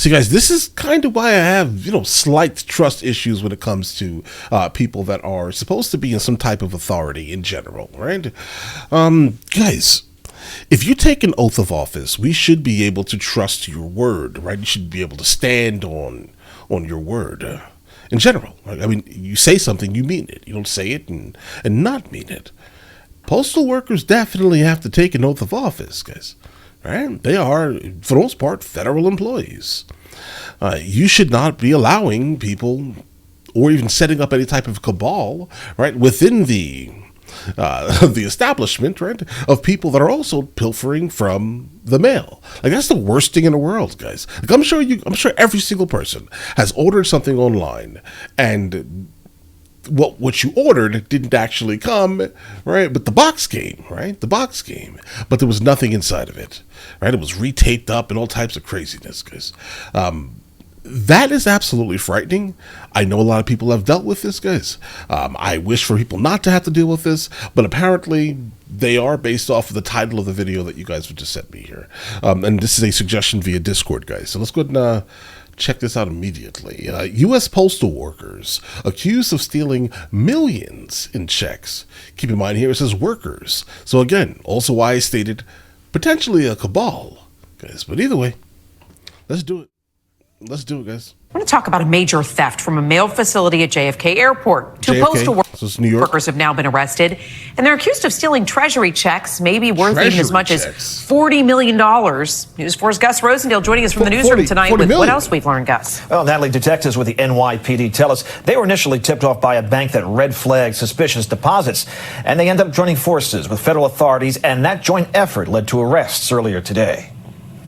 See, guys, this is kind of why I have, slight trust issues when it comes to people that are supposed to be in some type of authority in general, right? Guys, if you take an oath of office, we should be able to trust your word, right? You should be able to stand on your word in general. I mean, you say something, you mean it. You don't say it and not mean it. Postal workers definitely have to take an oath of office, guys. Right? They are, for the most part, federal employees. You should not be allowing people, or even setting up any type of cabal, right, within the establishment, right, of people that are also pilfering from the mail. Like, that's the worst thing in the world, guys. Like, I'm sure every single person has ordered something online, and what you ordered didn't actually come, right? But the box came, right? The box came, but there was nothing inside of it, right? It was retaped up and all types of craziness, guys. That is absolutely frightening. I know a lot of people have dealt with this, guys. I wish for people not to have to deal with this, but apparently they are, based off of the title of the video that you guys would just sent me here. And this is a suggestion via Discord, guys. So let's go ahead and check this out immediately. U.S. postal workers accused of stealing millions in checks. Keep in mind here it says workers. So again, also why I stated potentially a cabal, guys. But either way, let's do it. Let's do it, guys. I want to talk about a major theft from a mail facility at JFK Airport. Two postal workers have now been arrested, and they're accused of stealing treasury checks, maybe worth even as much as $40 million. News 4's Gus Rosendale joining us from the newsroom tonight with what else we've learned, Gus. Well, Natalie, detectives with the NYPD tell us they were initially tipped off by a bank that red flagged suspicious deposits, and they end up joining forces with federal authorities, and that joint effort led to arrests earlier today.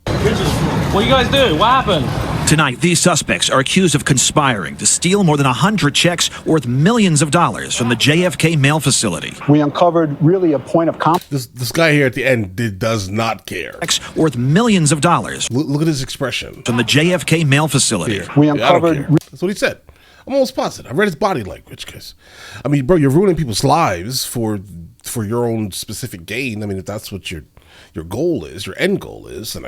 What you guys do? What happened? Tonight, these suspects are accused of conspiring to steal more than 100 checks worth millions of dollars from the JFK mail facility. We uncovered really a point of this guy here at the end does not care. Checks worth millions of dollars. Look at his expression. From the JFK mail facility. Here. We uncovered. That's what he said. I'm almost positive. I read his body language, guys. I mean, bro, you're ruining people's lives for your own specific gain. I mean, if that's what your goal is, your end goal is, and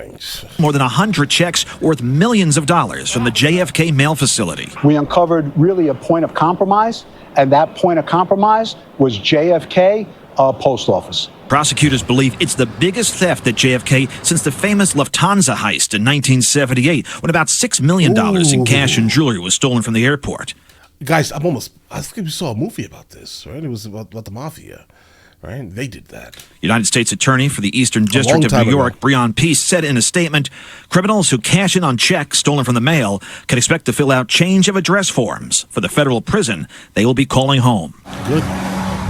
more than 100 checks worth millions of dollars from the JFK mail facility. We uncovered really a point of compromise, and that point of compromise was JFK post office. Prosecutors believe it's the biggest theft at JFK since the famous Lufthansa heist in 1978, when about $6 million in cash and jewelry was stolen from the airport. Guys, I think we saw a movie about this, right? It was about the mafia. Right? They did that. United States Attorney for the Eastern District of New York, Breon Peace, said in a statement, criminals who cash in on checks stolen from the mail can expect to fill out change of address forms for the federal prison they will be calling home. Good.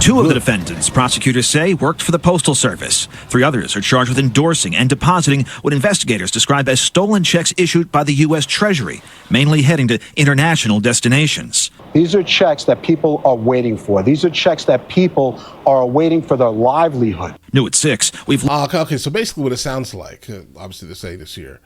Two of the defendants, prosecutors say, worked for the Postal Service. 3 others are charged with endorsing and depositing what investigators describe as stolen checks issued by the U.S. Treasury, mainly heading to international destinations. These are checks that people are waiting for. These are checks that people are waiting for their livelihood. New at 6, we've... Okay, so basically what it sounds like, obviously they're saying this here.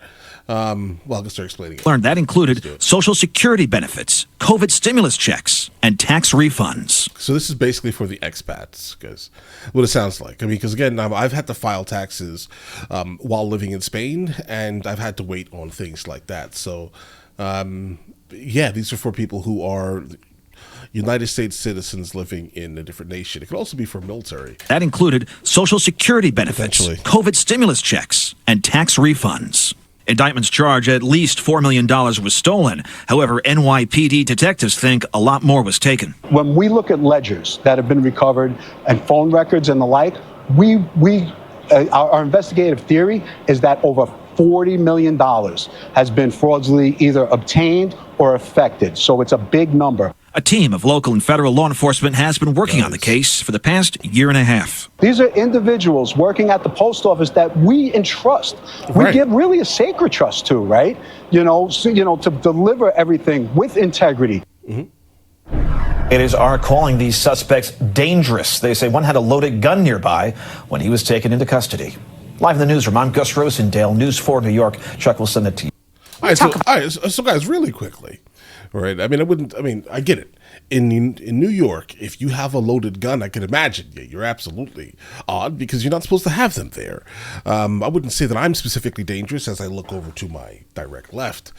Well, I'll start explaining it. Learned that included Social Security benefits, COVID stimulus checks, and tax refunds. So this is basically for the expats, guys. What it sounds like. I mean, because again, I've had to file taxes while living in Spain, and I've had to wait on things like that. So, yeah, these are for people who are United States citizens living in a different nation. It could also be for military. That included Social Security benefits, COVID stimulus checks, and tax refunds. Indictments charge at least $4 million was stolen. However, NYPD detectives think a lot more was taken. When we look at ledgers that have been recovered and phone records and the like, our investigative theory is that over $40 million has been fraudulently either obtained or affected. So it's a big number. A team of local and federal law enforcement has been working on the case for the past year and a half. These are individuals working at the post office that we entrust. We give really a sacred trust to, right? To deliver everything with integrity. Mm-hmm. It is our calling these suspects dangerous. They say one had a loaded gun nearby when he was taken into custody. Live in the newsroom, I'm Gus Rosendale, News 4 New York. Chuck will send it to you. All right, so guys, really quickly, right? I mean, I get it. In New York, if you have a loaded gun, I can imagine you're absolutely odd because you're not supposed to have them there. I wouldn't say that I'm specifically dangerous as I look over to my direct left.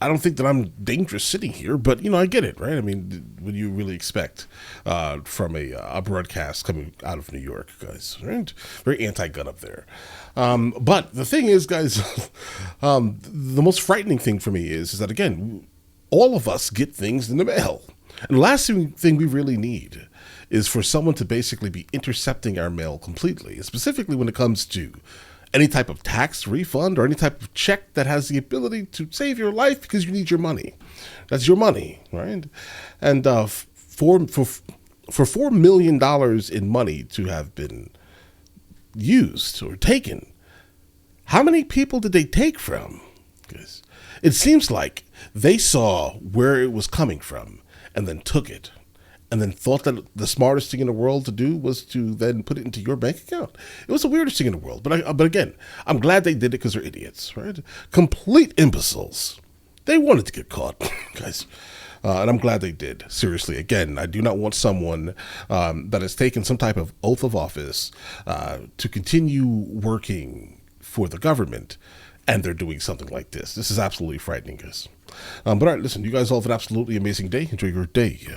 I don't think that I'm dangerous sitting here, but I get it, right? I mean, what do you really expect from a broadcast coming out of New York, guys? Right? Very anti-gun up there. But the thing is, guys, the most frightening thing for me is that, again, all of us get things in the mail. And the last thing we really need is for someone to basically be intercepting our mail completely, specifically when it comes to any type of tax refund or any type of check that has the ability to save your life because you need your money. That's your money, right? And for $4 million in money to have been used or taken, how many people did they take from? Because it seems like they saw where it was coming from and then took it and then thought that the smartest thing in the world to do was to then put it into your bank account. It was the weirdest thing in the world. But again, I'm glad they did it because they're idiots, right? Complete imbeciles. They wanted to get caught, guys. And I'm glad they did. Seriously, again, I do not want someone that has taken some type of oath of office to continue working for the government, and they're doing something like this. This is absolutely frightening, guys. But all right, listen, you guys all have an absolutely amazing day. Enjoy your day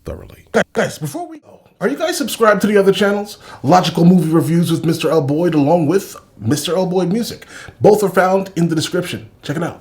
thoroughly. Guys, before we go, are you guys subscribed to the other channels? Logical Movie Reviews with Mr. L. Boyd along with Mr. L. Boyd Music. Both are found in the description. Check it out.